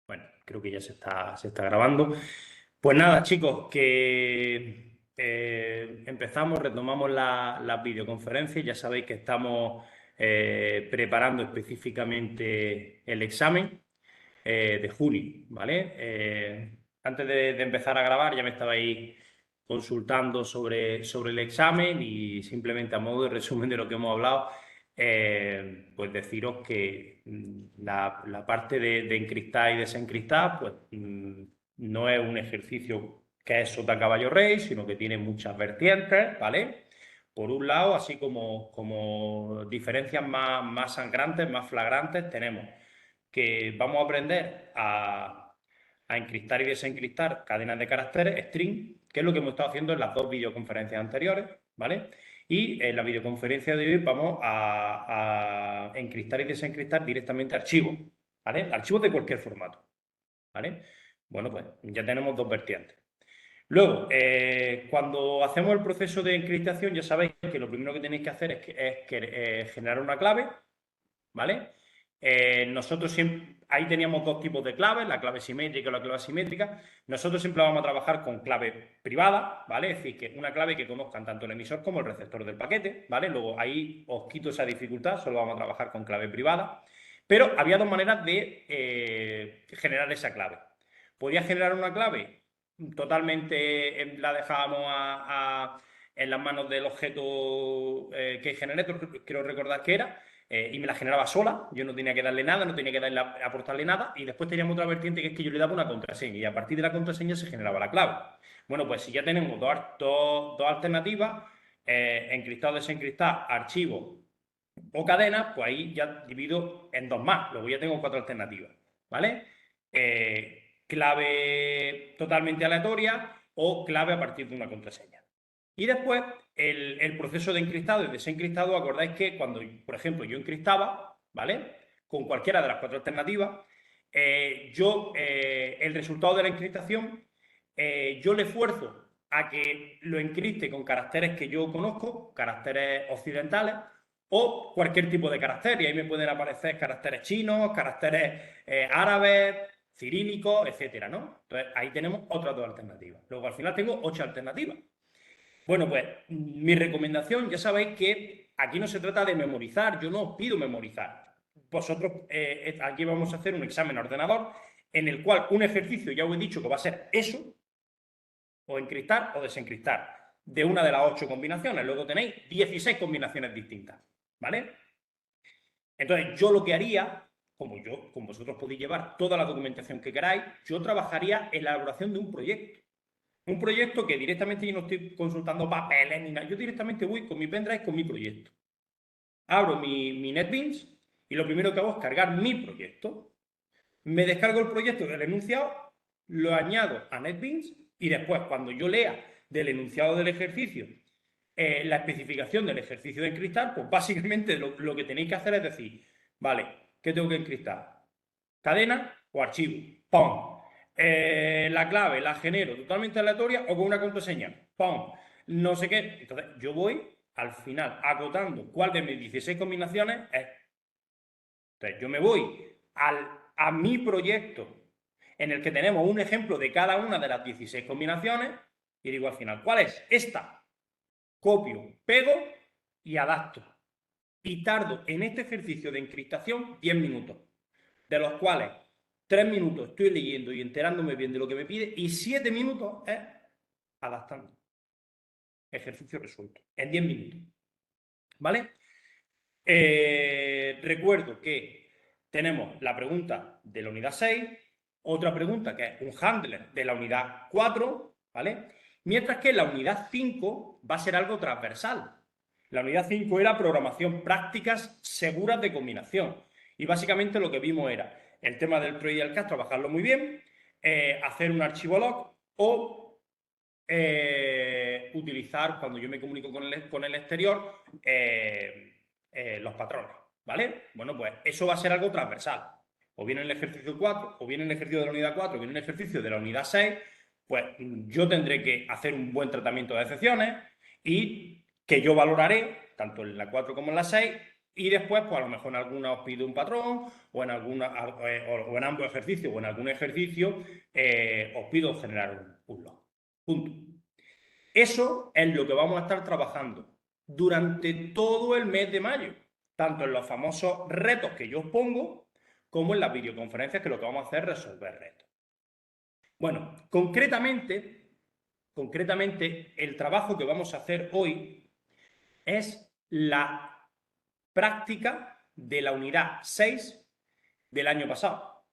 Bueno, creo que ya se está grabando. Pues nada, chicos, que empezamos, retomamos las videoconferencias. Ya sabéis que estamos preparando específicamente el examen de junio, ¿vale? Antes de empezar a grabar ya me estabais consultando sobre el examen y simplemente a modo de resumen de lo que hemos hablado, pues deciros que la parte de encriptar y desencriptar, pues no es un ejercicio que es sota caballo rey, sino que tiene muchas vertientes, ¿vale? Por un lado, así como diferencias más sangrantes, más flagrantes, tenemos que vamos a aprender a encriptar y desencriptar cadenas de caracteres, string, que es lo que hemos estado haciendo en las dos videoconferencias anteriores, ¿vale? Y en la videoconferencia de hoy vamos a encriptar y desencriptar directamente archivos, ¿vale? Archivos de cualquier formato, ¿vale? Bueno, pues ya tenemos dos vertientes. Luego, cuando hacemos el proceso de encriptación, ya sabéis que lo primero que tenéis que hacer es generar una clave, ¿vale? Nosotros siempre, ahí teníamos dos tipos de claves, la clave simétrica y la clave asimétrica. Nosotros siempre vamos a trabajar con clave privada, ¿vale? Es decir, que una clave que conozcan tanto el emisor como el receptor del paquete, ¿vale? Luego ahí os quito esa dificultad, solo vamos a trabajar con clave privada. Pero había dos maneras de generar esa clave. Podía generar una clave totalmente, la dejábamos en las manos del objeto que generé, creo recordar que era, y me la generaba sola, yo no tenía que darle nada, no tenía que aportarle nada, y después teníamos otra vertiente que es que yo le daba una contraseña, y a partir de la contraseña se generaba la clave. Bueno, pues si ya tenemos dos alternativas, encriptado, desencriptado, archivo o cadena, pues ahí ya divido en dos más, luego ya tengo cuatro alternativas, ¿vale? Clave totalmente aleatoria o clave a partir de una contraseña. Y después, el proceso de encriptado y desencriptado, acordáis que cuando, por ejemplo, yo encriptaba, ¿vale? Con cualquiera de las cuatro alternativas, el resultado de la encriptación, yo le esfuerzo a que lo encripte con caracteres que yo conozco, caracteres occidentales, o cualquier tipo de carácter, y ahí me pueden aparecer caracteres chinos, caracteres árabes, cirílicos, etcétera, ¿no? Entonces, ahí tenemos otras dos alternativas. Luego, al final tengo 8 alternativas. Bueno, pues mi recomendación, ya sabéis que aquí no se trata de memorizar, yo no os pido memorizar. Vosotros, aquí vamos a hacer un examen ordenador en el cual un ejercicio, ya os he dicho que va a ser eso, o encriptar o desencriptar, de una de las 8 combinaciones. Luego tenéis 16 combinaciones distintas, ¿vale? Entonces, yo lo que haría, como vosotros podéis llevar toda la documentación que queráis, yo trabajaría en la elaboración de un proyecto. Un proyecto que directamente yo no estoy consultando papeles ni nada. Yo directamente voy con mi pendrive, con mi proyecto. Abro mi NetBeans y lo primero que hago es cargar mi proyecto. Me descargo el proyecto del enunciado, lo añado a NetBeans y después, cuando yo lea del enunciado del ejercicio la especificación del ejercicio de encriptar, pues básicamente lo que tenéis que hacer es decir, vale, ¿qué tengo que encriptar? ¿Cadena o archivo? ¡Pum! La clave la genero totalmente aleatoria o con una contraseña. ¡Pum! No sé qué. Entonces, yo voy al final acotando cuál de mis 16 combinaciones es. Entonces, yo me voy a mi proyecto en el que tenemos un ejemplo de cada una de las 16 combinaciones y digo al final, ¿cuál es? Esta. Copio, pego y adapto. Y tardo en este ejercicio de encriptación 10 minutos, de los cuales 3 minutos estoy leyendo y enterándome bien de lo que me pide y 7 minutos es adaptando. Ejercicio resuelto, en 10 minutos. ¿Vale? Recuerdo que tenemos la pregunta de la unidad 6, otra pregunta que es un handler de la unidad 4, ¿vale? Mientras que la unidad 5 va a ser algo transversal. La unidad 5 era programación prácticas seguras de combinación. Y básicamente lo que vimos era el tema del pro y el cast, trabajarlo muy bien, hacer un archivo log o utilizar, cuando yo me comunico con el exterior, los patrones, ¿vale? Bueno, pues eso va a ser algo transversal. O bien en el ejercicio 4, o bien en el ejercicio de la unidad 4, o bien en el ejercicio de la unidad 6, pues yo tendré que hacer un buen tratamiento de excepciones y que yo valoraré, tanto en la 4 como en la 6, Y después, pues a lo mejor en alguna os pido un patrón, o en, o en ambos ejercicios, o en algún ejercicio, os pido generar un log. Punto. Eso es lo que vamos a estar trabajando durante todo el mes de mayo, tanto en los famosos retos que yo os pongo, como en las videoconferencias, que lo que vamos a hacer es resolver retos. Bueno, concretamente, el trabajo que vamos a hacer hoy es la práctica de la unidad 6 del año pasado.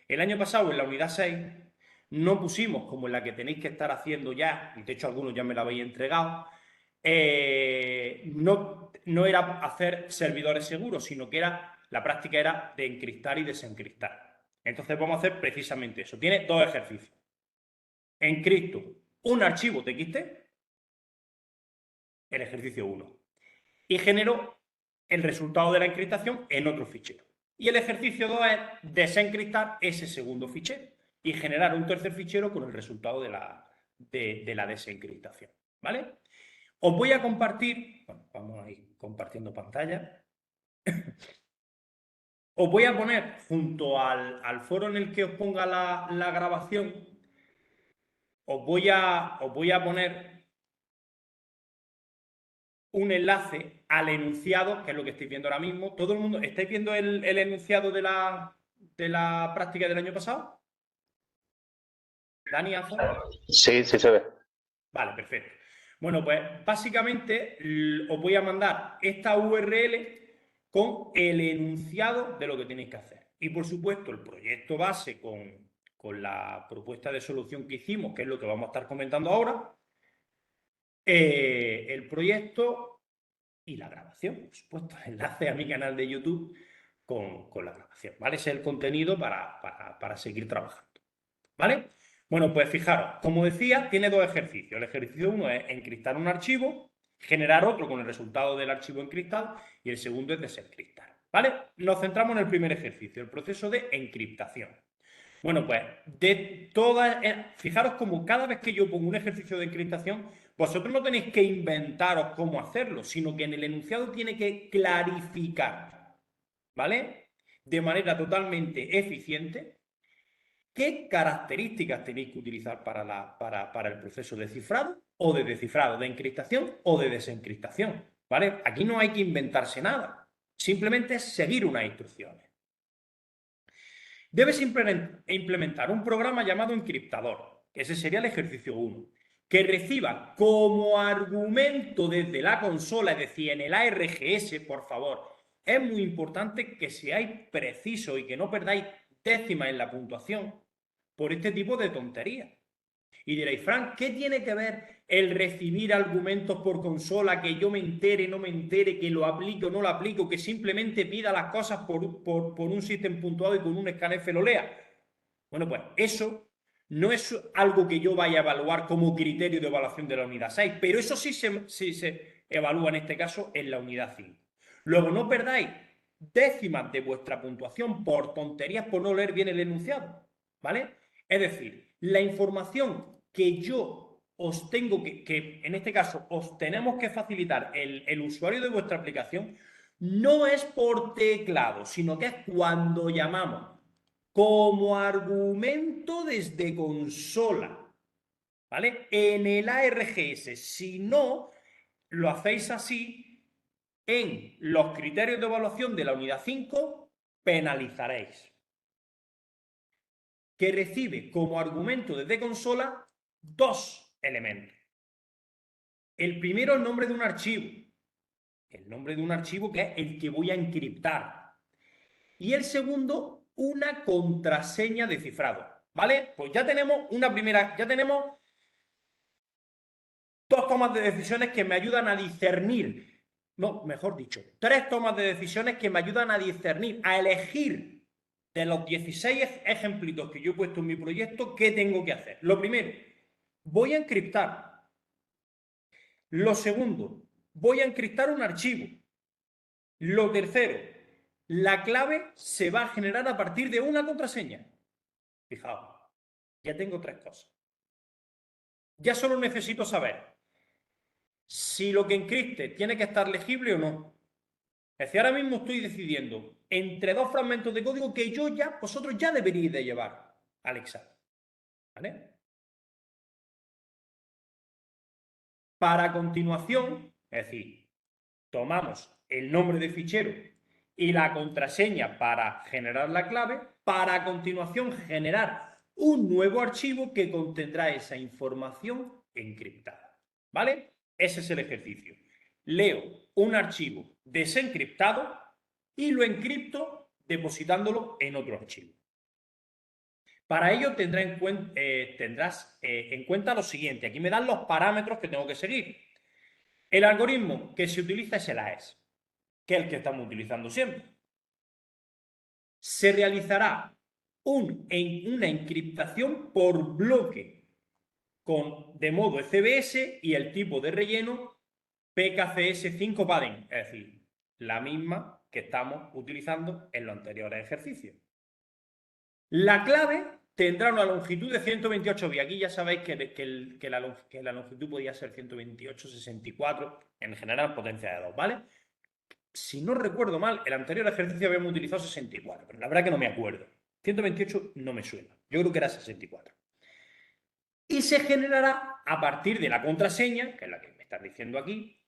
El año pasado, en la unidad 6, no pusimos, como en la que tenéis que estar haciendo ya, y de hecho algunos ya me la habéis entregado, no era hacer servidores seguros, sino que la práctica era de encriptar y desencriptar. Entonces vamos a hacer precisamente eso. Tiene dos ejercicios. Encripto un archivo TXT, el ejercicio 1, y genero el resultado de la encriptación en otro fichero. Y el ejercicio 2 es desencriptar ese segundo fichero y generar un tercer fichero con el resultado de la desencriptación. ¿Vale? Os voy a compartir, bueno, vamos a ir compartiendo pantalla. Os voy a poner junto al foro en el que os ponga la grabación, os voy a poner un enlace al enunciado, que es lo que estáis viendo ahora mismo. ¿Todo el mundo estáis viendo el enunciado de la práctica del año pasado? ¿Dani, Azor? Sí, sí se ve. Vale, perfecto. Bueno, pues básicamente os voy a mandar esta URL con el enunciado de lo que tenéis que hacer. Y por supuesto, el proyecto base con la propuesta de solución que hicimos, que es lo que vamos a estar comentando ahora, el proyecto y la grabación, por supuesto, el enlace a mi canal de YouTube con la grabación, ¿vale? Ese es el contenido para seguir trabajando, ¿vale? Bueno, pues fijaros, como decía, tiene dos ejercicios. El ejercicio 1 es encriptar un archivo, generar otro con el resultado del archivo encriptado, y el segundo es desencriptar, ¿vale? Nos centramos en el primer ejercicio, el proceso de encriptación. Bueno, pues de todas, fijaros como cada vez que yo pongo un ejercicio de encriptación, vosotros no tenéis que inventaros cómo hacerlo, sino que en el enunciado tiene que clarificar, ¿vale? De manera totalmente eficiente qué características tenéis que utilizar para el proceso de cifrado o de descifrado, de encriptación o de desencriptación, ¿vale? Aquí no hay que inventarse nada, simplemente es seguir unas instrucciones. Debes implementar un programa llamado encriptador, ese sería el ejercicio 1, que reciba como argumento desde la consola, es decir, en el ARGS, por favor, es muy importante que seáis precisos y que no perdáis décimas en la puntuación por este tipo de tonterías. Y diréis, Frank, ¿qué tiene que ver el recibir argumentos por consola, que yo me entere, no me entere, que lo aplique o no lo aplico, que simplemente pida las cosas por un system puntuado y con un scanf lo lea? Bueno, pues eso no es algo que yo vaya a evaluar como criterio de evaluación de la unidad 6, pero eso sí se evalúa en este caso en la unidad 5. Luego, no perdáis décimas de vuestra puntuación por tonterías, por no leer bien el enunciado, ¿vale? Es decir, la información que yo os tengo que en este caso os tenemos que facilitar el usuario de vuestra aplicación, no es por teclado, sino que es cuando llamamos como argumento desde consola, ¿vale? En el ARGS. Si no lo hacéis así, en los criterios de evaluación de la unidad 5, penalizaréis. Que recibe como argumento desde consola dos elementos. El primero, el nombre de un archivo. El nombre de un archivo que es el que voy a encriptar. Y el segundo, una contraseña de cifrado. ¿Vale? Pues ya tenemos ya tenemos dos tomas de decisiones que me ayudan a discernir. No, mejor dicho, tres tomas de decisiones que me ayudan a discernir, a elegir de los 16 ejemplitos que yo he puesto en mi proyecto, ¿qué tengo que hacer? Lo primero, voy a encriptar. Lo segundo, voy a encriptar un archivo. Lo tercero, la clave se va a generar a partir de una contraseña. Fijaos, ya tengo tres cosas. Ya solo necesito saber si lo que encripte tiene que estar legible o no. Es decir, ahora mismo estoy decidiendo entre dos fragmentos de código que vosotros ya deberíais de llevar al examen. ¿Vale? Para continuación, es decir, tomamos el nombre de fichero y la contraseña para generar la clave, para a continuación generar un nuevo archivo que contendrá esa información encriptada. ¿Vale? Ese es el ejercicio. Leo un archivo desencriptado y lo encripto depositándolo en otro archivo. Para ello tendrás en cuenta lo siguiente. Aquí me dan los parámetros que tengo que seguir. El algoritmo que se utiliza es el AES, que es el que estamos utilizando siempre. Se realizará una encriptación por bloque de modo CBS y el tipo de relleno PKCS5 padding, es decir, la misma que estamos utilizando en los anteriores ejercicios. La clave tendrá una longitud de 128 bits. Aquí ya sabéis que la longitud podía ser 128, 64, en general potencia de 2, ¿vale? Si no recuerdo mal, el anterior ejercicio habíamos utilizado 64, pero la verdad que no me acuerdo. 128 no me suena. Yo creo que era 64. Y se generará a partir de la contraseña, que es la que me estás diciendo aquí,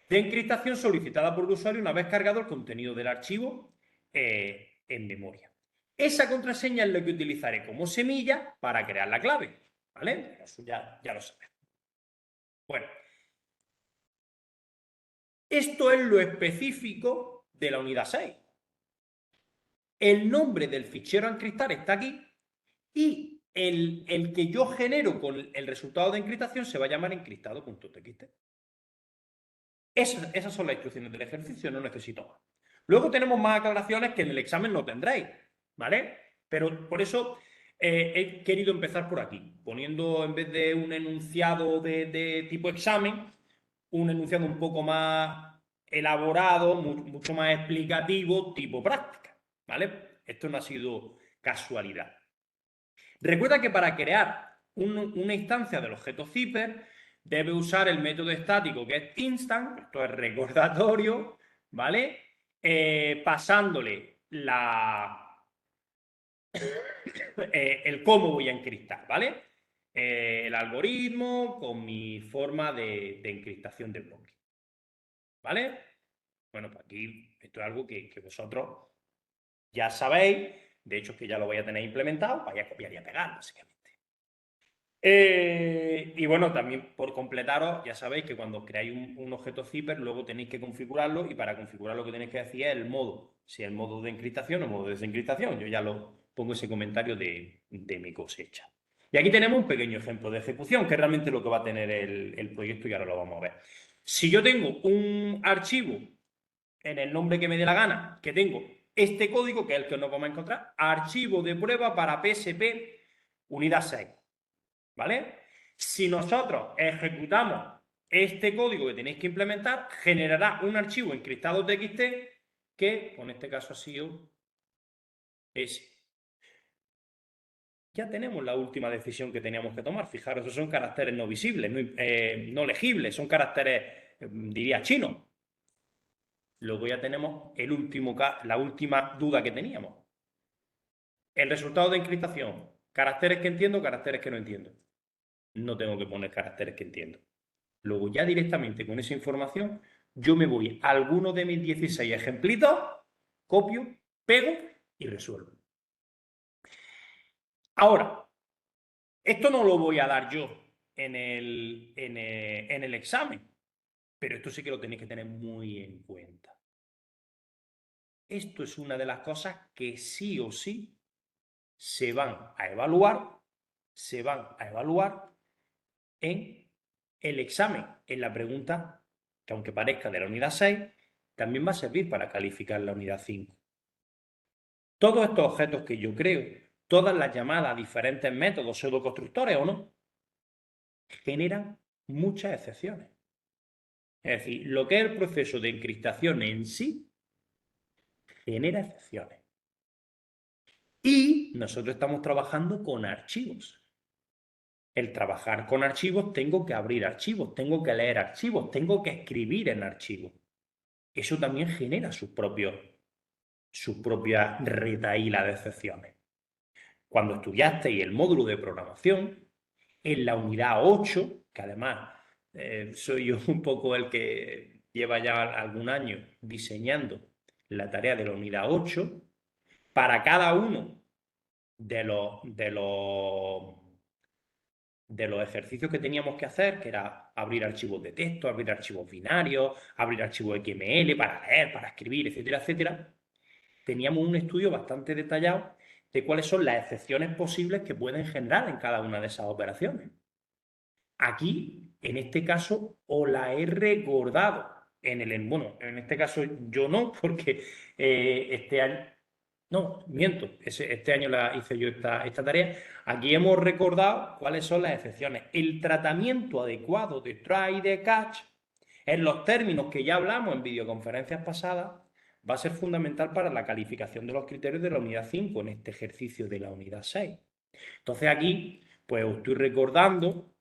de encriptación solicitada por el usuario una vez cargado el contenido del archivo en memoria. Esa contraseña es la que utilizaré como semilla para crear la clave, ¿vale? Eso ya lo sabes. Bueno, esto es lo específico de la unidad 6. El nombre del fichero a encriptar está aquí y el que yo genero con el resultado de encriptación se va a llamar encriptado.txt. Esas son las instrucciones del ejercicio, no necesito más. Luego tenemos más aclaraciones que en el examen no tendréis, ¿vale? Pero por eso he querido empezar por aquí, poniendo en vez de un enunciado de tipo examen, un enunciado un poco más elaborado, mucho más explicativo, tipo práctica, ¿vale? Esto no ha sido casualidad. Recuerda que para crear una instancia del objeto zipper debe usar el método estático que es instant, esto es recordatorio, ¿vale? Pasándole el cómo voy a encriptar, ¿vale? El algoritmo con mi forma de encriptación del bloque, ¿vale? Bueno, pues aquí esto es algo que vosotros ya sabéis, de hecho es que ya lo voy a tener implementado, vaya a copiar y a pegar, básicamente. Y bueno, también por completaros, ya sabéis que cuando creáis un objeto zipper, luego tenéis que configurarlo y para configurar lo que tenéis que decir es el modo, si es el modo de encriptación o modo de desencriptación. Yo ya lo pongo ese comentario de mi cosecha. Y aquí tenemos un pequeño ejemplo de ejecución, que es realmente lo que va a tener el proyecto y ahora lo vamos a ver. Si yo tengo un archivo en el nombre que me dé la gana, que tengo este código, que es el que nos vamos a encontrar, archivo de prueba para PSP unidad 6. ¿Vale? Si nosotros ejecutamos este código que tenéis que implementar, generará un archivo encriptado TXT que, en este caso ha sido ese. Ya tenemos la última decisión que teníamos que tomar. Fijaros, esos son caracteres no visibles, no legibles, son caracteres, diría, chinos. Luego ya tenemos la última duda que teníamos. El resultado de encriptación, caracteres que entiendo, caracteres que no entiendo. No tengo que poner caracteres que entiendo. Luego ya directamente con esa información yo me voy a alguno de mis 16 ejemplitos, copio, pego y resuelvo. Ahora, esto no lo voy a dar yo en el examen, pero esto sí que lo tenéis que tener muy en cuenta. Esto es una de las cosas que sí o sí se van a evaluar en el examen, en la pregunta que aunque parezca de la unidad 6, también va a servir para calificar la unidad 5. Todos estos objetos que yo creo, todas las llamadas a diferentes métodos pseudoconstructores o no, generan muchas excepciones. Es decir, lo que es el proceso de encriptación en sí genera excepciones. Y nosotros estamos trabajando con archivos. El trabajar con archivos, tengo que abrir archivos, tengo que leer archivos, tengo que escribir en archivos. eso también genera sus propias retahílas de excepciones. Cuando estudiasteis el módulo de programación, en la unidad 8, que además soy yo un poco el que lleva ya algún año diseñando la tarea de la unidad 8, para cada uno de los ejercicios que teníamos que hacer, que era abrir archivos de texto, abrir archivos binarios, abrir archivos XML para leer, para escribir, etcétera, etcétera, teníamos un estudio bastante detallado de cuáles son las excepciones posibles que pueden generar en cada una de esas operaciones. Aquí, en este caso, os la he recordado. Bueno, en este caso yo no, porque este año, no, miento, este año la hice yo esta tarea. Aquí hemos recordado cuáles son las excepciones. El tratamiento adecuado de try y de catch, en los términos que ya hablamos en videoconferencias pasadas, va a ser fundamental para la calificación de los criterios de la unidad 5 en este ejercicio de la unidad 6. Entonces aquí, pues os estoy recordando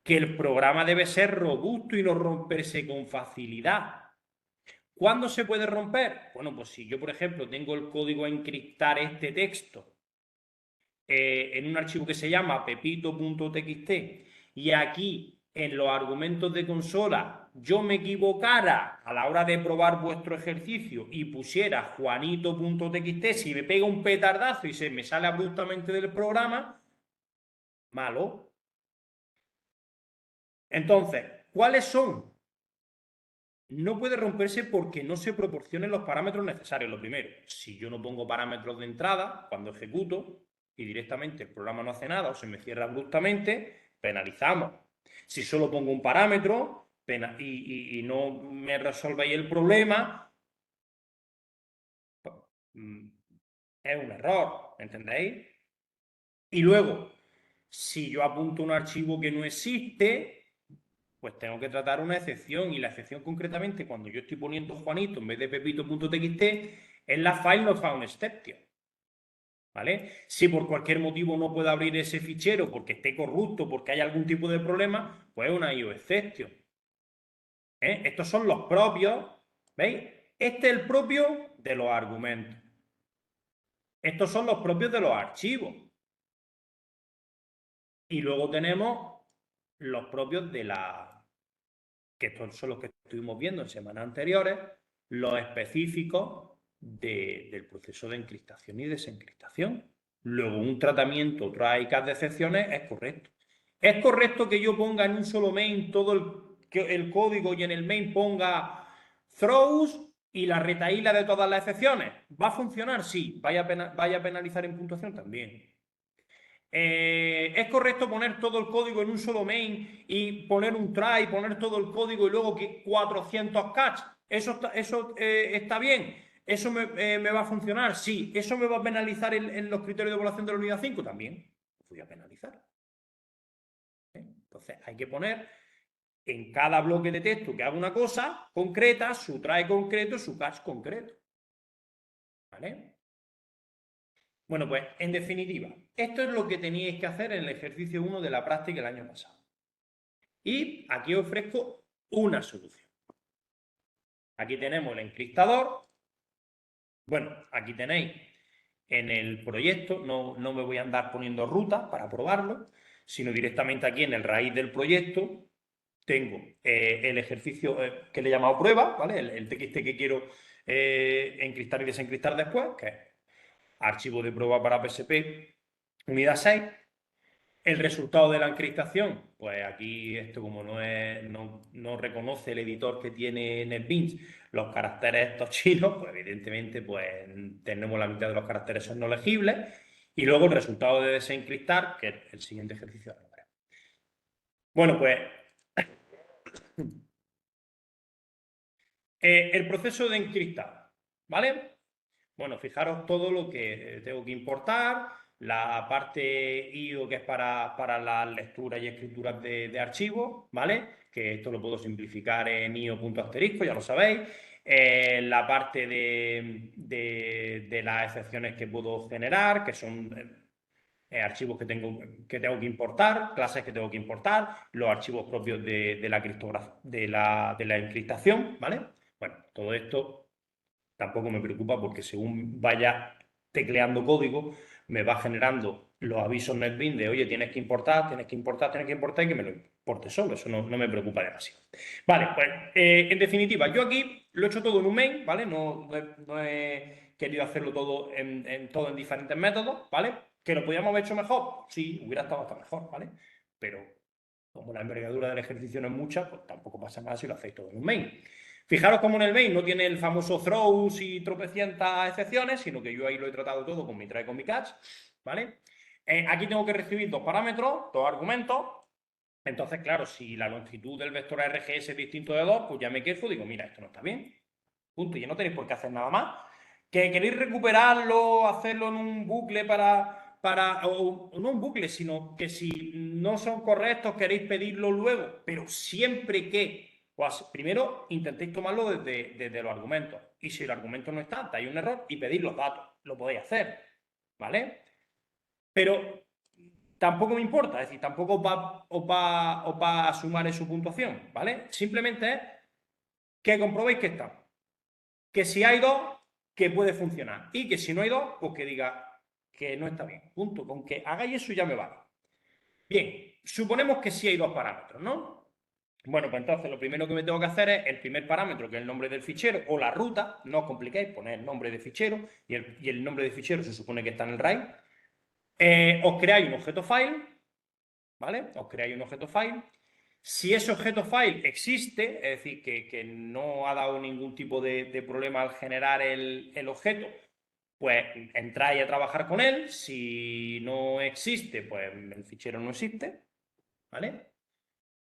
que el programa debe ser robusto y no romperse con facilidad. ¿Cuándo se puede romper? Bueno, pues si yo, por ejemplo, tengo el código a encriptar este texto en un archivo que se llama pepito.txt y aquí en los argumentos de consola yo me equivocara a la hora de probar vuestro ejercicio y pusiera juanito.txt, si me pega un petardazo y se me sale abruptamente del programa, malo. Entonces, ¿cuáles son? No puede romperse porque no se proporcionen los parámetros necesarios. Lo primero, si yo no pongo parámetros de entrada cuando ejecuto y directamente el programa no hace nada o se me cierra abruptamente, penalizamos. Si solo pongo un parámetro y no me resolvéis el problema, pues, es un error, ¿entendéis? Y luego, si yo apunto un archivo que no existe, pues tengo que tratar una excepción, y la excepción concretamente, cuando yo estoy poniendo Juanito en vez de pepito.txt, es la file not found exception. ¿Vale? Si por cualquier motivo no puedo abrir ese fichero porque esté corrupto, porque hay algún tipo de problema, pues es una IO exception. Estos son los propios, ¿veis? Este es el propio de los argumentos. Estos son los propios de los archivos. Y luego tenemos los propios de que estos son los que estuvimos viendo en semanas anteriores, los específicos del proceso de encriptación y desencriptación. Luego, un tratamiento try catch de excepciones es correcto. ¿Es correcto que yo ponga en un solo main todo el código y en el main ponga throws y la retahíla de todas las excepciones? ¿Va a funcionar? Sí. ¿Vaya a penalizar en puntuación? También. ¿Es correcto poner todo el código en un solo main y poner un try, poner todo el código y luego 400 catch? ¿Eso está bien? ¿Eso me va a funcionar? Sí. ¿Eso me va a penalizar en los criterios de evaluación de la unidad 5? También. Voy a penalizar. Entonces hay que poner en cada bloque de texto que haga una cosa concreta, su try concreto, su catch concreto. ¿Vale? Bueno, pues en definitiva, esto es lo que teníais que hacer en el ejercicio 1 de la práctica el año pasado. Y aquí os ofrezco una solución. Aquí tenemos el encriptador. Bueno, aquí tenéis en el proyecto, no me voy a andar poniendo ruta para probarlo, sino directamente aquí en el raíz del proyecto tengo el ejercicio que le he llamado prueba, ¿vale? El TXT que quiero encriptar y desencriptar después, que es archivo de prueba para PSP, unidad 6. El resultado de la encriptación, pues aquí esto como no reconoce el editor que tiene NetBeans los caracteres estos chinos, pues evidentemente pues tenemos la mitad de los caracteres son no legibles, y luego el resultado de desencriptar, que es el siguiente ejercicio. Bueno, pues el proceso de encriptar, ¿vale? Bueno, fijaros todo lo que tengo que importar, la parte IO que es para las lecturas y escrituras de archivos, ¿vale? Que esto lo puedo simplificar en IO.asterisco, ya lo sabéis. La parte de las excepciones que puedo generar, que son archivos que tengo que importar, clases que tengo que importar, los archivos propios de la encriptación, ¿vale? Bueno, todo esto tampoco me preocupa porque según vaya tecleando código, me va generando los avisos NetBeans de, oye, tienes que importar, tienes que importar, tienes que importar y que me lo importe solo. Eso no me preocupa demasiado. Vale, pues en definitiva, yo aquí lo he hecho todo en un main, ¿vale? No he querido hacerlo todo todo en diferentes métodos, ¿vale? ¿Que lo podíamos haber hecho mejor? Sí, hubiera estado hasta mejor, ¿vale? Pero como la envergadura del ejercicio no es mucha, pues tampoco pasa nada si lo hacéis todo en un main. Fijaros como en el main no tiene el famoso throws y tropecientas excepciones, sino que yo ahí lo he tratado todo con mi try, con mi catch, ¿vale? Aquí tengo que recibir dos parámetros, dos argumentos. Entonces, claro, si la longitud del vector RGS es distinto de 2, pues ya me quejo, digo, mira, esto no está bien. Punto, ya no tenéis por qué hacer nada más. Que queréis recuperarlo, hacerlo en un bucle o no un bucle, sino que si no son correctos queréis pedirlo luego, pero siempre que, pues primero intentéis tomarlo desde los argumentos. Y si el argumento no está, hay un error y pedís los datos. Lo podéis hacer, ¿vale? Pero tampoco me importa, es decir, tampoco os va a sumar en su puntuación, ¿vale? Simplemente es que comprobéis que está. Que si hay dos, que puede funcionar. Y que si no hay dos, pues que diga que no está bien. Punto. Con que hagáis eso ya me vale. Bien, suponemos que sí hay dos parámetros, ¿no? Bueno, pues entonces lo primero que me tengo que hacer es el primer parámetro, que es el nombre del fichero, o la ruta, no os compliquéis, poner el nombre de fichero, y el nombre de fichero se supone que está en el RAID. Os creáis un objeto file, ¿vale? Os creáis un objeto file. Si ese objeto file existe, es decir, que no ha dado ningún tipo de problema al generar el objeto, pues entráis a trabajar con él. Si no existe, pues el fichero no existe, ¿vale?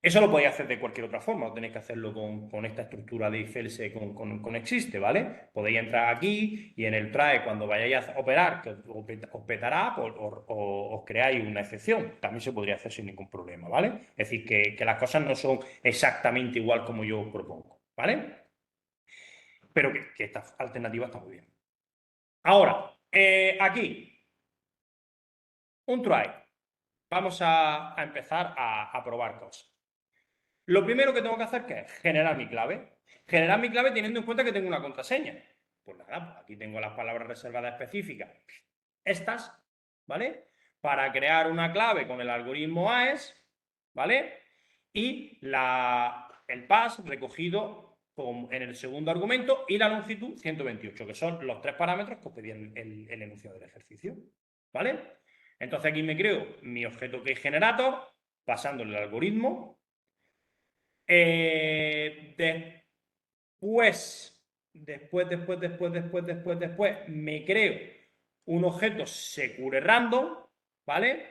Eso lo podéis hacer de cualquier otra forma, o tenéis que hacerlo con esta estructura de if else con existe, ¿vale? Podéis entrar aquí y en el try, cuando vayáis a operar, que os petará, pues os creáis una excepción. También se podría hacer sin ningún problema, ¿vale? Es decir, que las cosas no son exactamente igual como yo os propongo, ¿vale? Pero que esta alternativa está muy bien. Ahora, aquí, un try. Vamos a empezar a probar cosas. Lo primero que tengo que hacer ¿qué es? Generar mi clave. Generar mi clave teniendo en cuenta que tengo una contraseña. Pues nada, pues aquí tengo las palabras reservadas específicas. Estas, ¿vale? Para crear una clave con el algoritmo AES, ¿vale? Y el pass recogido en el segundo argumento y la longitud 128, que son los tres parámetros que os pedí en el enunciado del ejercicio, ¿vale? Entonces aquí me creo mi objeto que es generator, pasándole el algoritmo. Después, me creo un objeto secure random, ¿vale?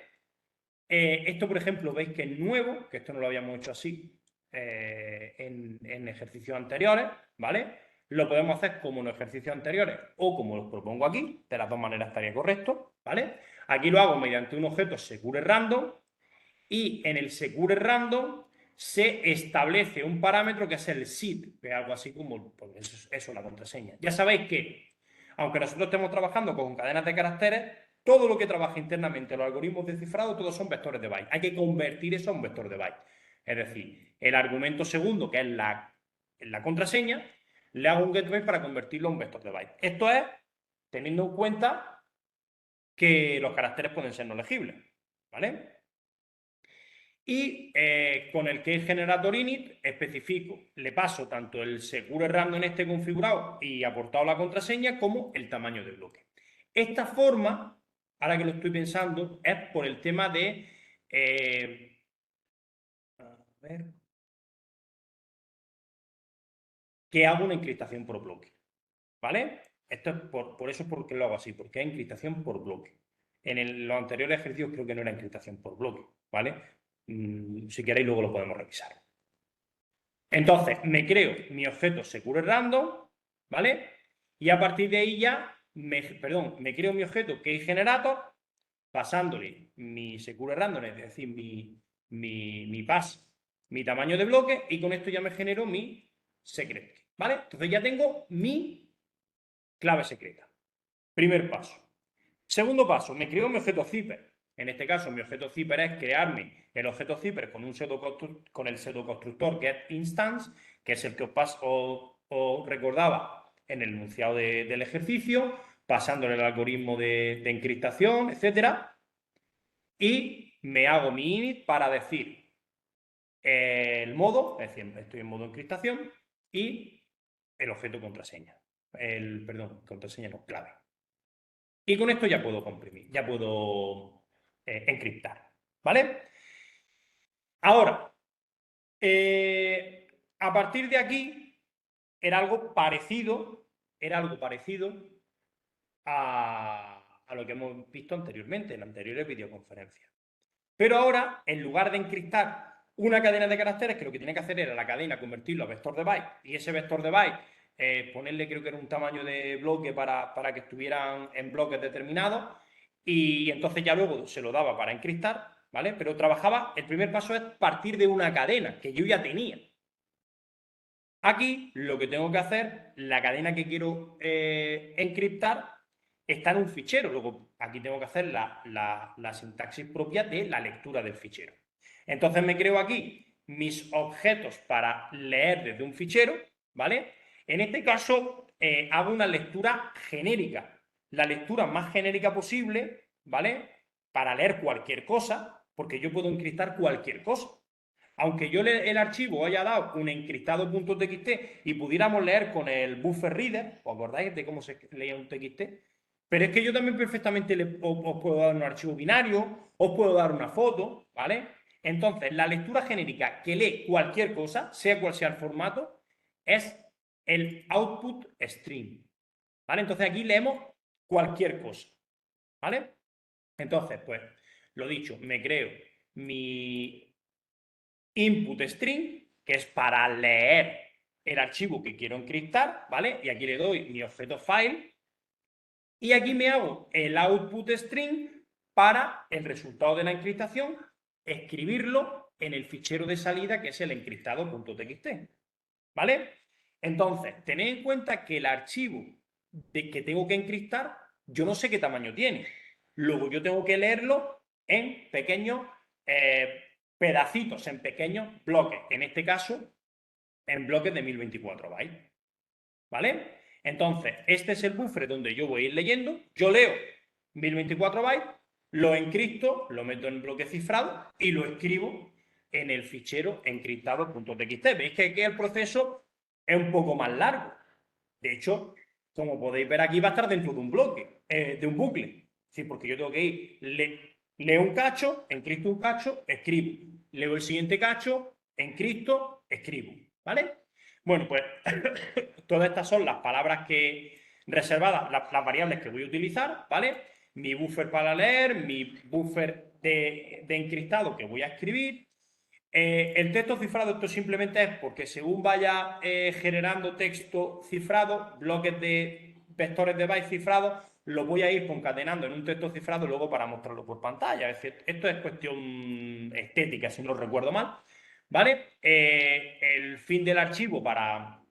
Esto, por ejemplo, veis que es nuevo, que esto no lo habíamos hecho así en ejercicios anteriores, ¿vale? Lo podemos hacer como en los ejercicios anteriores o como los propongo aquí, de las dos maneras estaría correcto, ¿vale? Aquí lo hago mediante un objeto secure random y en el secure random se establece un parámetro que es el seed, que es algo así como, pues eso, la contraseña. Ya sabéis que, aunque nosotros estemos trabajando con cadenas de caracteres, todo lo que trabaja internamente los algoritmos de cifrado, todos son vectores de byte. Hay que convertir eso a un vector de byte. Es decir, el argumento segundo, que es la contraseña, le hago un getByte para convertirlo a un vector de byte. Esto es teniendo en cuenta que los caracteres pueden ser no legibles, ¿vale? Y con el que generator init especifico, le paso tanto el secure random este configurado y aportado la contraseña como el tamaño del bloque. Esta forma, ahora que lo estoy pensando, es por el tema de... a ver, que hago una encriptación por bloque, ¿vale? Esto es por eso es porque lo hago así, porque es encriptación por bloque. En los anteriores ejercicios creo que no era encriptación por bloque, ¿vale? Si queréis luego lo podemos revisar. Entonces, me creo mi objeto secure random, ¿vale? Y a partir de ahí ya, me creo mi objeto que es generator, pasándole mi secure random, es decir, mi pass, mi tamaño de bloque, y con esto ya me genero mi secret, ¿vale? Entonces ya tengo mi clave secreta. Primer paso. Segundo paso, me creo mi objeto zipper. En este caso, mi objeto zipper es crearme el objeto zipper con el pseudoconstructor que es instance, que es el que os os recordaba en el enunciado del ejercicio, pasándole el algoritmo de encriptación, etcétera, y me hago mi init para decir el modo, es decir, estoy en modo encriptación, y el objeto contraseña. Perdón, contraseña no, clave. Y con esto ya puedo comprimir, ya puedo encriptar, ¿vale? Ahora, a partir de aquí, era algo parecido a lo que hemos visto anteriormente, en anteriores videoconferencias. Pero ahora, en lugar de encriptar una cadena de caracteres, que lo que tiene que hacer era la cadena convertirlo a vector de byte, y ese vector de byte ponerle, creo que era un tamaño de bloque para que estuvieran en bloques determinados, y entonces ya luego se lo daba para encriptar, ¿vale? Pero trabajaba, el primer paso es partir de una cadena que yo ya tenía. Aquí lo que tengo que hacer, la cadena que quiero encriptar está en un fichero. Luego aquí tengo que hacer la sintaxis propia de la lectura del fichero. Entonces me creo aquí mis objetos para leer desde un fichero, ¿vale? En este caso hago una lectura genérica, la lectura más genérica posible, ¿vale? Para leer cualquier cosa, porque yo puedo encriptar cualquier cosa. Aunque yo el archivo haya dado un encriptado.txt y pudiéramos leer con el buffer reader, ¿os acordáis de cómo se leía un txt? Pero es que yo también perfectamente os puedo dar un archivo binario, os puedo dar una foto, ¿vale? Entonces, la lectura genérica que lee cualquier cosa, sea cual sea el formato, es el output string, ¿vale? Entonces aquí leemos cualquier cosa, ¿vale? Entonces, pues, lo dicho, me creo mi input string, que es para leer el archivo que quiero encriptar, ¿vale? Y aquí le doy mi objeto file, y aquí me hago el output string para el resultado de la encriptación, escribirlo en el fichero de salida, que es el encriptado.txt, ¿vale? Entonces, tened en cuenta que el archivo que tengo que encriptar, yo no sé qué tamaño tiene. Luego yo tengo que leerlo en pequeños pedacitos, en pequeños bloques. En este caso, en bloques de 1024 bytes. ¿Vale? Entonces, este es el buffer donde yo voy a ir leyendo. Yo leo 1024 bytes, lo encripto, lo meto en bloque cifrado y lo escribo en el fichero encriptado.txt. Veis que aquí el proceso es un poco más largo. De hecho, como podéis ver aquí, va a estar dentro de un bloque, de un bucle. Sí, porque yo tengo que ir, leo un cacho, encripto un cacho, escribo. Leo el siguiente cacho, encripto, escribo. ¿Vale? Bueno, pues todas estas son las palabras que reservadas, las variables que voy a utilizar, ¿vale? Mi buffer para leer, mi buffer de encriptado que voy a escribir. El texto cifrado, esto simplemente es porque según vaya generando texto cifrado, bloques de vectores de bytes cifrados, lo voy a ir concatenando en un texto cifrado luego para mostrarlo por pantalla. Es decir, esto es cuestión estética, si no recuerdo mal. ¿Vale? El fin del archivo para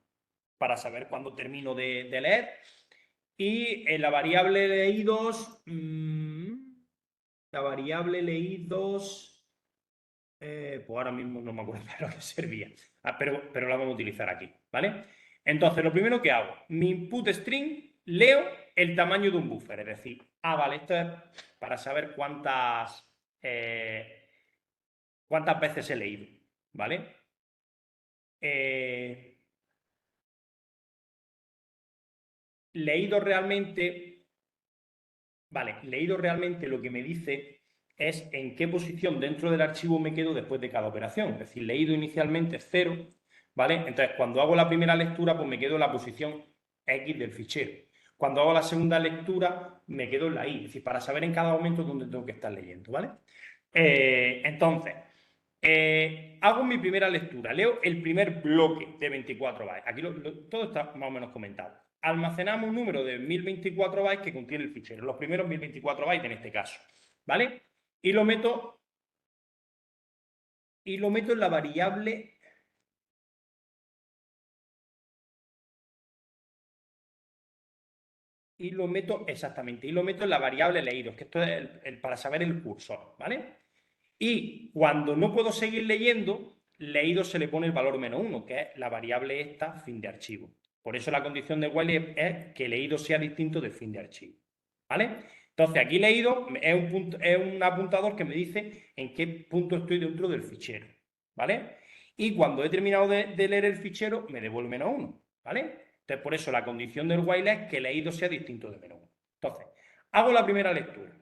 saber cuándo termino de leer. Y en la variable leídos, la variable leídos, pues ahora mismo no me acuerdo de lo que servía. Pero la vamos a utilizar aquí, ¿vale? Entonces, lo primero que hago, mi input string, leo el tamaño de un buffer, es decir, vale, esto es para saber cuántas veces he leído, ¿vale? Leído realmente, vale, leído realmente lo que me dice es en qué posición dentro del archivo me quedo después de cada operación. Es decir, leído inicialmente es 0, ¿vale? Entonces, cuando hago la primera lectura, pues me quedo en la posición X del fichero. Cuando hago la segunda lectura, me quedo en la Y, es decir, para saber en cada momento dónde tengo que estar leyendo, ¿vale? Entonces, hago mi primera lectura, leo el primer bloque de 24 bytes. Aquí todo está más o menos comentado. Almacenamos un número de 1024 bytes que contiene el fichero, los primeros 1024 bytes en este caso, ¿vale? Y lo meto en la variable exactamente, y lo meto en la variable leídos, que esto es para saber el cursor, ¿vale? Y cuando no puedo seguir leyendo, leído se le pone el valor -1, que es la variable esta, fin de archivo. Por eso la condición de while es que leído sea distinto del fin de archivo. ¿Vale? Entonces, aquí leído es un apuntador que me dice en qué punto estoy dentro del fichero. ¿Vale? Y cuando he terminado de leer el fichero, me devuelve -1. ¿Vale? Entonces, por eso la condición del while es que leído sea distinto de -1. Entonces, hago la primera lectura.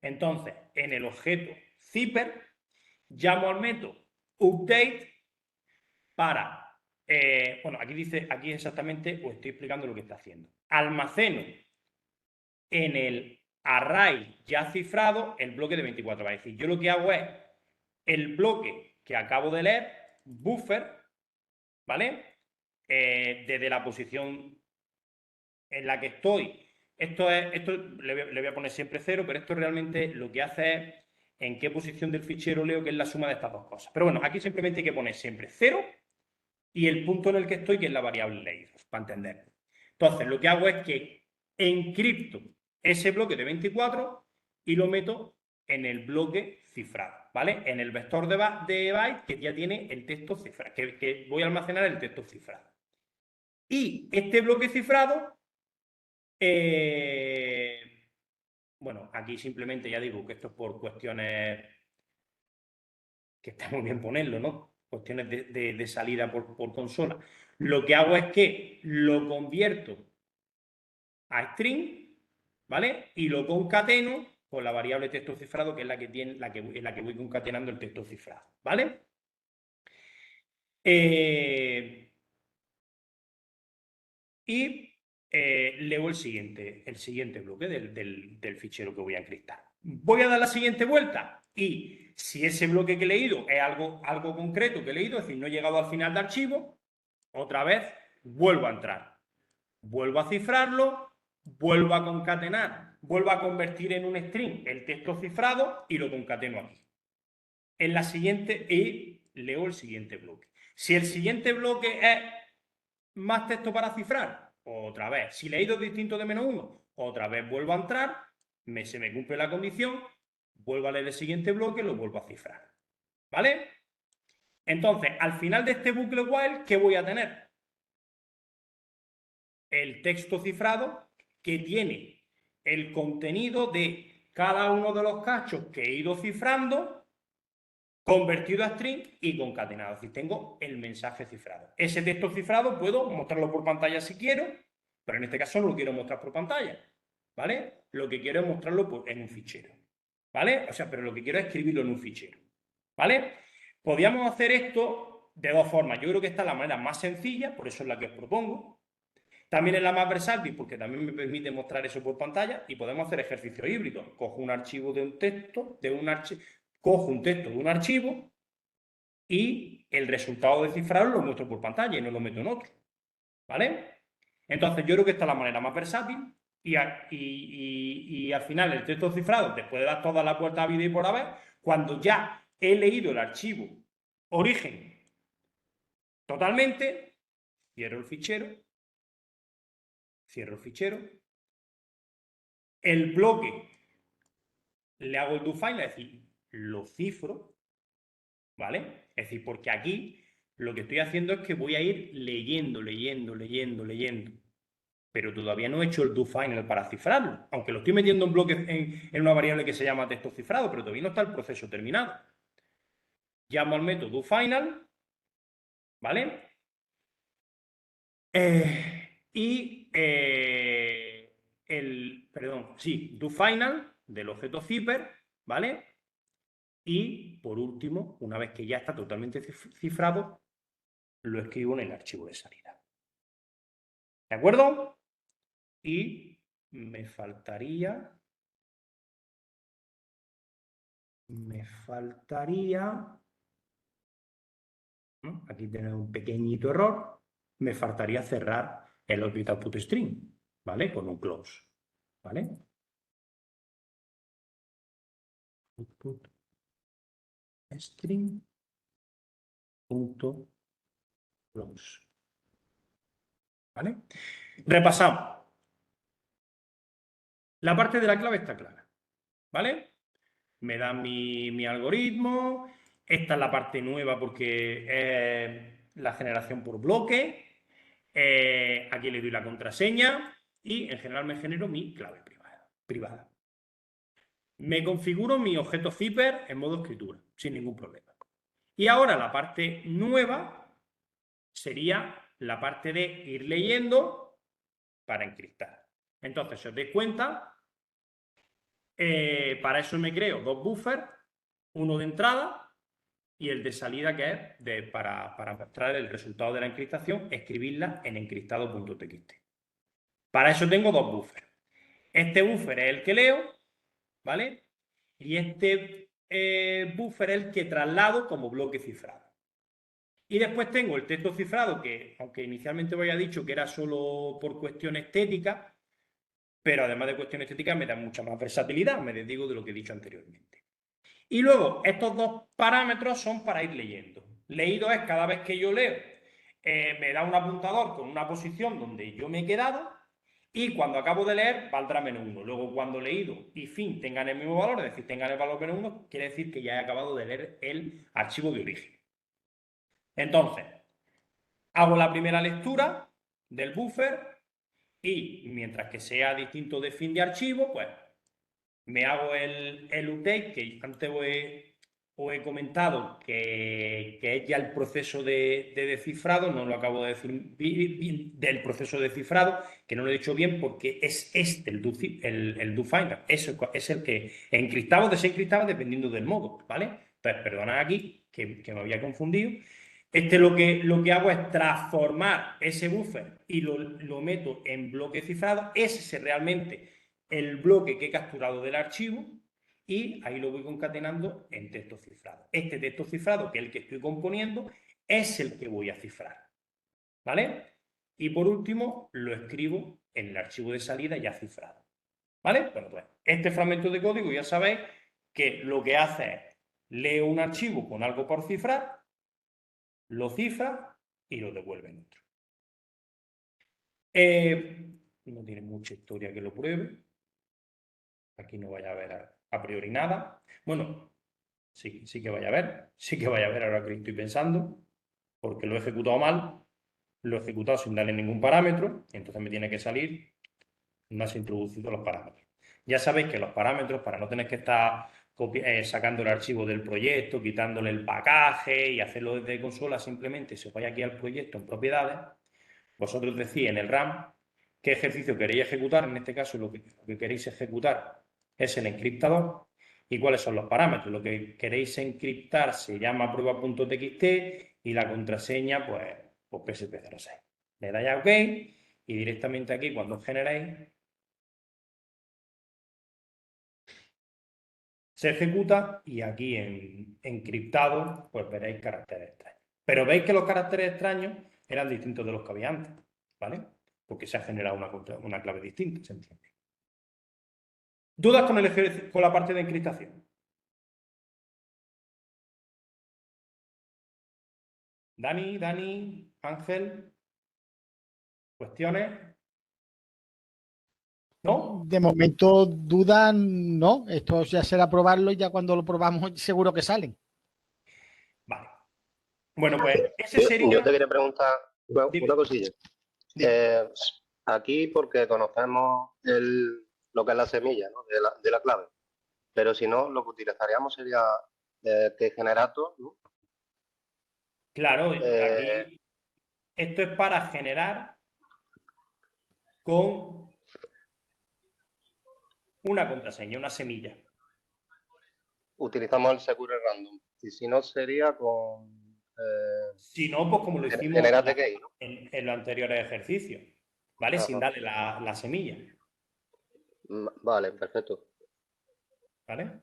Entonces, en el objeto zipper, llamo al método update para, bueno, aquí dice, aquí exactamente os estoy explicando lo que está haciendo. Almaceno en el array ya cifrado el bloque de 24 bytes. Es decir, yo lo que hago es el bloque que acabo de leer, buffer, ¿vale? Desde la posición en la que estoy. Esto le voy a poner siempre 0, pero esto realmente lo que hace es en qué posición del fichero leo, que es la suma de estas dos cosas. Pero bueno, aquí simplemente hay que poner siempre 0 y el punto en el que estoy, que es la variable leído, para entender. Entonces, lo que hago es que encripto ese bloque de 24 y lo meto en el bloque cifrado, ¿vale? En el vector de byte que ya tiene el texto cifrado, que voy a almacenar el texto cifrado. Y este bloque cifrado, bueno, aquí simplemente ya digo que esto es por cuestiones que está muy bien ponerlo, ¿no? Cuestiones de salida por consola. Lo que hago es que lo convierto a string, ¿vale? Y lo concateno con la variable texto cifrado, que es la que tiene, en la que voy concatenando el texto cifrado, ¿vale? Y leo el siguiente bloque del fichero que voy a encriptar. Voy a dar la siguiente vuelta y si ese bloque que he leído es algo concreto que he leído, es decir, no he llegado al final de archivo, otra vez vuelvo a entrar, vuelvo a cifrarlo, vuelvo a concatenar, vuelvo a convertir en un string el texto cifrado y lo concateno aquí. En la siguiente, y leo el siguiente bloque. Si el siguiente bloque es más texto para cifrar, otra vez. Si leído distinto de -1, otra vez vuelvo a entrar, se me cumple la condición, vuelvo a leer el siguiente bloque, lo vuelvo a cifrar. ¿Vale? Entonces, al final de este bucle while, ¿qué voy a tener? El texto cifrado que tiene el contenido de cada uno de los cachos que he ido cifrando, convertido a string y concatenado. Es decir, tengo el mensaje cifrado. Ese texto cifrado puedo mostrarlo por pantalla si quiero, pero en este caso no lo quiero mostrar por pantalla. ¿Vale? Lo que quiero es mostrarlo en un fichero. ¿Vale? O sea, pero lo que quiero es escribirlo en un fichero. ¿Vale? Podríamos hacer esto de dos formas. Yo creo que esta es la manera más sencilla, por eso es la que os propongo. También es la más versátil porque también me permite mostrar eso por pantalla y podemos hacer ejercicios híbridos. Cojo un archivo de un texto, cojo un texto de un archivo y el resultado de cifrado lo muestro por pantalla y no lo meto en otro. ¿Vale? Entonces yo creo que esta es la manera más versátil y al final el texto cifrado, después de dar todas las vueltas a vida y por haber, cuando ya he leído el archivo origen totalmente, cierro el fichero, el bloque le hago el doFine, es decir, lo cifro, ¿vale? Es decir, porque aquí lo que estoy haciendo es que voy a ir leyendo, pero todavía no he hecho el doFinal para cifrarlo, aunque lo estoy metiendo en bloques en una variable que se llama texto cifrado, pero todavía no está el proceso terminado. Llamo al método doFinal, ¿vale? doFinal del objeto zipper, ¿vale? Y por último, una vez que ya está totalmente cifrado, lo escribo en el archivo de salida. ¿De acuerdo? Y me faltaría, ¿no? Aquí tenemos un pequeñito error, me faltaría cerrar el object output string, ¿vale? Con un close, ¿vale? Output string punto close, ¿vale? Repasamos. La parte de la clave está clara, ¿vale? Me da mi algoritmo, esta es la parte nueva porque es la generación por bloque. Aquí le doy la contraseña y en general me genero mi clave privada. Me configuro mi objeto zipper en modo escritura, sin ningún problema. Y ahora la parte nueva sería la parte de ir leyendo para encriptar. Entonces, si os dais cuenta, para eso me creo dos buffers, uno de entrada y el de salida, que es para mostrar el resultado de la encriptación, escribirla en encriptado.txt. Para eso tengo dos buffers. Este buffer es el que leo, ¿vale? Y este buffer es el que traslado como bloque cifrado. Y después tengo el texto cifrado, que aunque inicialmente me había dicho que era solo por cuestión estética, pero además de cuestión estética me da mucha más versatilidad, me desdigo de lo que he dicho anteriormente. Y luego, estos dos parámetros son para ir leyendo. Leído es cada vez que yo leo, me da un apuntador con una posición donde yo me he quedado, y cuando acabo de leer, valdrá -1. Luego, cuando leído y fin tengan el mismo valor, es decir, tengan el valor -1, quiere decir que ya he acabado de leer el archivo de origen. Entonces, hago la primera lectura del buffer y mientras que sea distinto de fin de archivo, pues me hago el update, que antes os he comentado que es ya el proceso de descifrado, no lo acabo de decir bien, del proceso de descifrado, que no lo he dicho bien porque es este el do finder, es el que encriptaba o desencriptaba dependiendo del modo, ¿vale? Entonces, perdonad aquí que me había confundido. Lo que hago es transformar ese buffer y lo meto en bloque cifrado. Ese es realmente el bloque que he capturado del archivo y ahí lo voy concatenando en texto cifrado. Este texto cifrado, que es el que estoy componiendo, es el que voy a cifrar, ¿vale? Y por último, lo escribo en el archivo de salida ya cifrado, ¿vale? Bueno, pues este fragmento de código ya sabéis que lo que hace es leo un archivo con algo por cifrar, lo cifra y lo devuelve en otro. No tiene mucha historia que lo pruebe. Aquí no vaya a haber a priori nada. Bueno, sí que vaya a haber. Sí que vaya a haber ahora que estoy pensando. Porque lo he ejecutado mal. Lo he ejecutado sin darle ningún parámetro. Entonces me tiene que salir. No has introducido los parámetros. Ya sabéis que los parámetros, para no tener que estar sacando el archivo del proyecto, quitándole el pacaje y hacerlo desde consola, simplemente si os vais aquí al proyecto en propiedades, vosotros decís en el RAM qué ejercicio queréis ejecutar. En este caso lo que queréis ejecutar es el encriptador. ¿Y cuáles son los parámetros? Lo que queréis encriptar se llama prueba.txt y la contraseña, pues PSP06. Le dais a OK y directamente aquí, cuando generéis, se ejecuta y aquí en encriptado, pues veréis caracteres extraños. Pero veis que los caracteres extraños eran distintos de los que había antes, ¿vale? Porque se ha generado una clave distinta, ¿se entiende? ¿Dudas con la parte de encriptación? Dani, Ángel, ¿cuestiones? ¿No? De momento, dudas no. Esto ya será probarlo y ya cuando lo probamos seguro que salen. Vale. Bueno, pues ese sería... Yo te quería preguntar una cosilla. Dime. Aquí, porque conocemos lo que es la semilla, ¿no? de la clave, pero si no, lo que utilizaríamos sería que generator, ¿no? Claro, aquí esto es para generar con una contraseña, una semilla. Utilizamos el secure random. Y si no, sería con... Si no, pues como lo hicimos generate key, ¿no? en los anteriores ejercicios, ¿vale? Ajá. Sin darle la semilla, Vale, perfecto. ¿vale?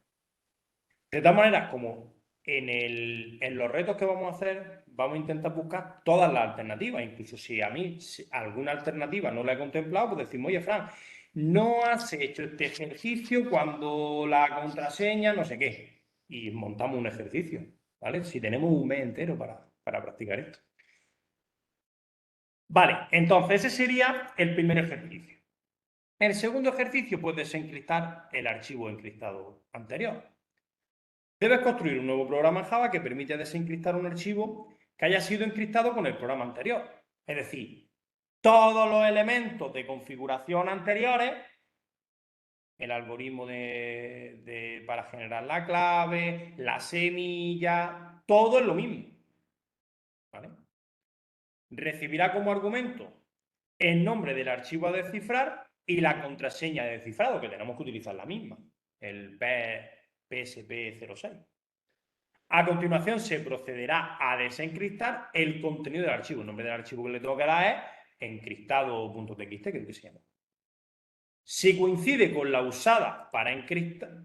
De todas maneras, como en los retos que vamos a hacer, vamos a intentar buscar todas las alternativas. Incluso si a mí alguna alternativa no la he contemplado, pues decimos, oye, Fran, no has hecho este ejercicio cuando la contraseña, no sé qué. Y montamos un ejercicio, ¿vale? Si tenemos un mes entero para practicar esto. Vale, entonces ese sería el primer ejercicio. El segundo ejercicio, pues desencriptar el archivo encriptado anterior. Debes construir un nuevo programa en Java que permite desencriptar un archivo que haya sido encriptado con el programa anterior. Es decir, todos los elementos de configuración anteriores, el algoritmo para generar la clave, la semilla, todo es lo mismo. ¿Vale? Recibirá como argumento el nombre del archivo a descifrar y la contraseña de descifrado, que tenemos que utilizar la misma, el PSP06. A continuación se procederá a desencriptar el contenido del archivo. El nombre del archivo que le tengo que dar es encriptado.txt, creo que se llama. Si coincide con la usada para encriptar,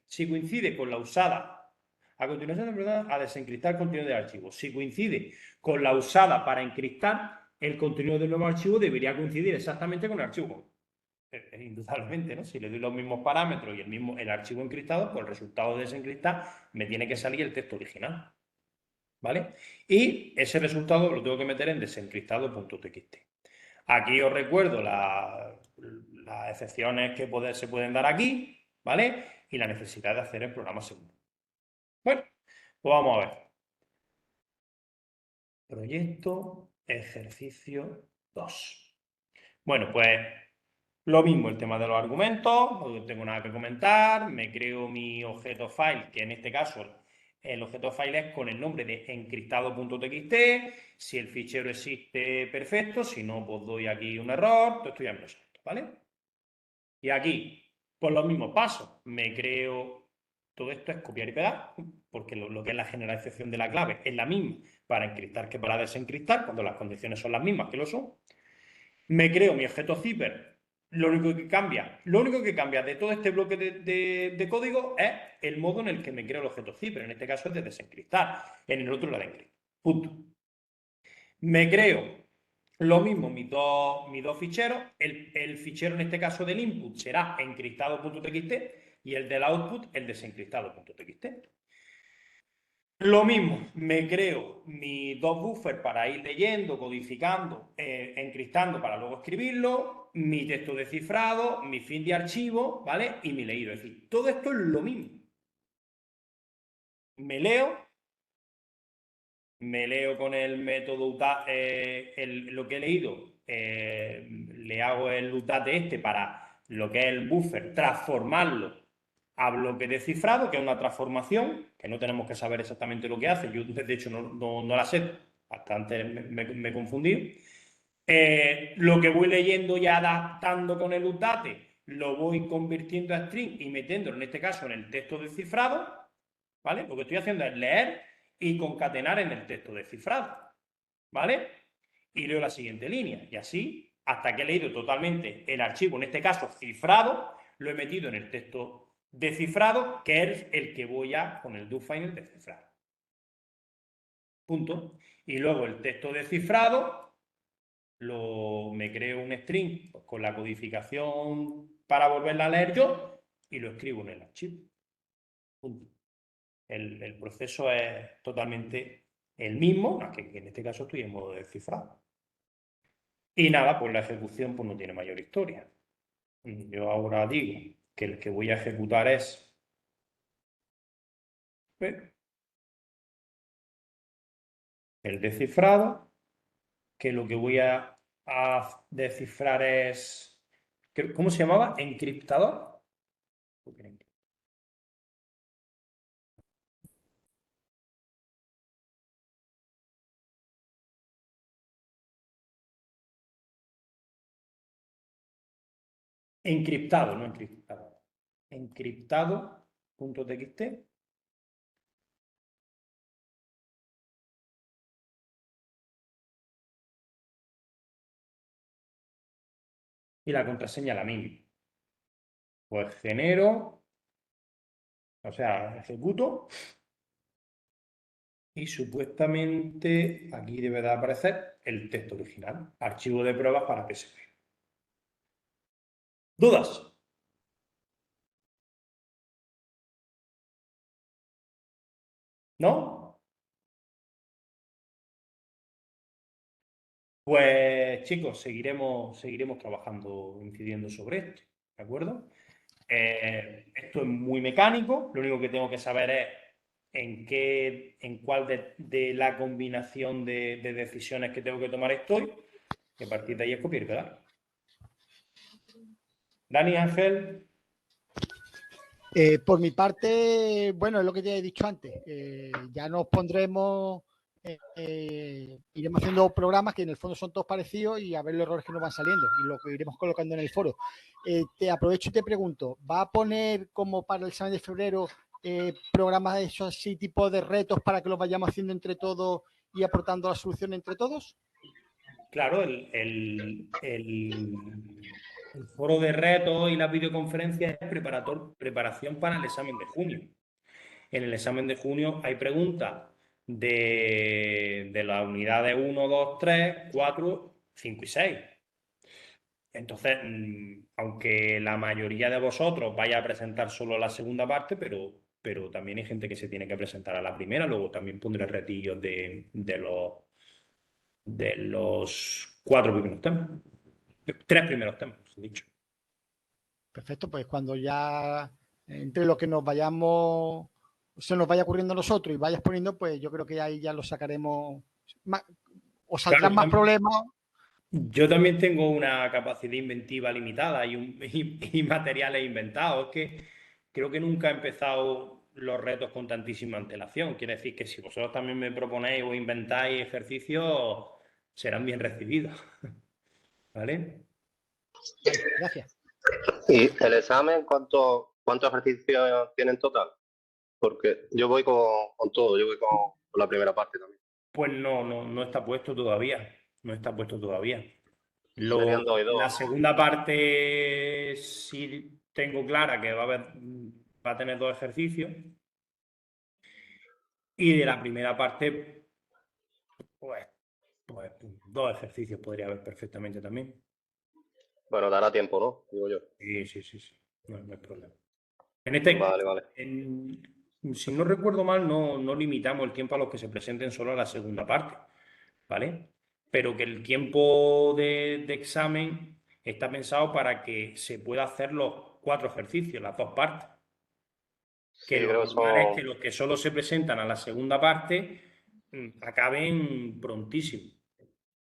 si coincide con la usada, a continuación a desencriptar el contenido del archivo. Si coincide con la usada para encriptar, el contenido del nuevo archivo debería coincidir exactamente con el archivo. Indudablemente, ¿no? Si le doy los mismos parámetros y el archivo encriptado, pues el resultado de desencriptar me tiene que salir el texto original. ¿Vale? Y ese resultado lo tengo que meter en desencriptado.txt. Aquí os recuerdo las excepciones que se pueden dar aquí, ¿vale? Y la necesidad de hacer el programa seguro. Bueno, pues vamos a ver. Proyecto, ejercicio 2. Bueno, pues lo mismo, el tema de los argumentos, no tengo nada que comentar, me creo mi objeto file, que en este caso el objeto file es con el nombre de encriptado.txt, si el fichero existe, perfecto, si no, pues doy aquí un error, todo esto ya me lo salto, ¿vale? Y aquí, por los mismos pasos, me creo, todo esto es copiar y pegar, porque lo que es la generalización de la clave es la misma para encriptar que para desencriptar, cuando las condiciones son las mismas que lo son. Me creo mi objeto zipper. Lo único que cambia de todo este bloque de código es el modo en el que me creo el objeto zipper. En este caso es de desencriptar, en el otro la de encriptar. Punto. Me creo lo mismo mis dos ficheros. El fichero en este caso del input será encriptado.txt y el del output el desencriptado.txt. Lo mismo, me creo mis dos buffers para ir leyendo, codificando, encriptando para luego escribirlo, mi texto descifrado, mi fin de archivo, ¿vale? Y mi leído. Es decir, todo esto es lo mismo. Me leo con el método lo que he leído, le hago el utate para lo que es el buffer, transformarlo a bloque descifrado, que es una transformación, que no tenemos que saber exactamente lo que hace. Yo, de hecho, no la sé, hasta antes me confundí. Lo que voy leyendo y adaptando con el utate, lo voy convirtiendo a string y metiéndolo, en este caso, en el texto descifrado, ¿vale? Lo que estoy haciendo es leer y concatenar en el texto descifrado, ¿vale? Y leo la siguiente línea, y así, hasta que he leído totalmente el archivo, en este caso cifrado, lo he metido en el texto descifrado, que es el que voy a, con el doFinder, descifrar. Punto. Y luego el texto descifrado, me creo un string con la codificación para volverla a leer yo y lo escribo en el archivo. Punto. El proceso es totalmente el mismo, que en este caso estoy en modo descifrado. Y nada, pues la ejecución pues no tiene mayor historia. Yo ahora digo que el que voy a ejecutar es el descifrado, que lo que voy a descifrar es, ¿cómo se llamaba? ¿Encriptador? Encriptado, no encriptado. Encriptado.txt. Y la contraseña la misma. Pues genero, o sea, ejecuto. Y supuestamente aquí debe de aparecer el texto original. Archivo de pruebas para PSP. ¿Dudas? ¿No? Pues chicos, seguiremos trabajando, incidiendo sobre esto, ¿de acuerdo? Esto es muy mecánico, lo único que tengo que saber es en cuál de la combinación de decisiones que tengo que tomar estoy. Y a partir de ahí es copiar y pegar. Dani, Ángel. Por mi parte, bueno, es lo que te he dicho antes. Ya nos pondremos, iremos haciendo programas que en el fondo son todos parecidos y a ver los errores que nos van saliendo y lo que iremos colocando en el foro. Te aprovecho y te pregunto, ¿va a poner como para el examen de febrero programas de esos así, tipo de retos para que los vayamos haciendo entre todos y aportando la solución entre todos? Claro, el foro de retos y las videoconferencias es preparación para el examen de junio. En el examen de junio hay preguntas de las unidades 1, 2, 3, 4, 5 y 6. Entonces, aunque la mayoría de vosotros vaya a presentar solo la segunda parte, pero también hay gente que se tiene que presentar a la primera, luego también pondré retillos de los 4 primeros temas. 3 primeros temas, he dicho. Perfecto, pues cuando ya entre lo que nos vayamos, se nos vaya ocurriendo a nosotros y vayas poniendo, pues yo creo que ahí ya lo sacaremos. O Claro, saldrán más problemas. yo también tengo una capacidad inventiva limitada y materiales inventados. Es que creo que nunca he empezado los retos con tantísima antelación. Quiere decir que si vosotros también me proponéis o inventáis ejercicios, serán bien recibidos. ¿Vale? Gracias. ¿Y el examen cuántos ejercicios tiene en total? Porque yo voy con todo, yo voy con la primera parte también. Pues no está puesto todavía. No está puesto todavía. Serían 2 y 2, La ¿no? segunda parte sí tengo clara que va a tener 2 ejercicios. Y de la primera parte, pues, pues 2 ejercicios podría haber perfectamente también. Bueno, dará tiempo, ¿no? Digo yo. Sí. No hay problema. Vale, vale. Si no recuerdo mal, no limitamos el tiempo a los que se presenten solo a la segunda parte, ¿vale? Pero que el tiempo de examen está pensado para que se pueda hacer los 4 ejercicios, las 2 partes. Sí, Que lo creo que normal es que son, los que solo se presentan a la segunda parte acaben prontísimo,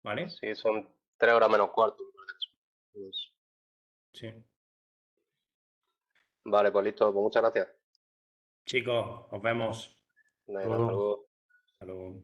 ¿vale? sí, son 3 horas menos cuarto. Pues, Sí. vale, pues listo, pues muchas gracias. Chicos, nos vemos. Venga, hasta luego. Hasta luego.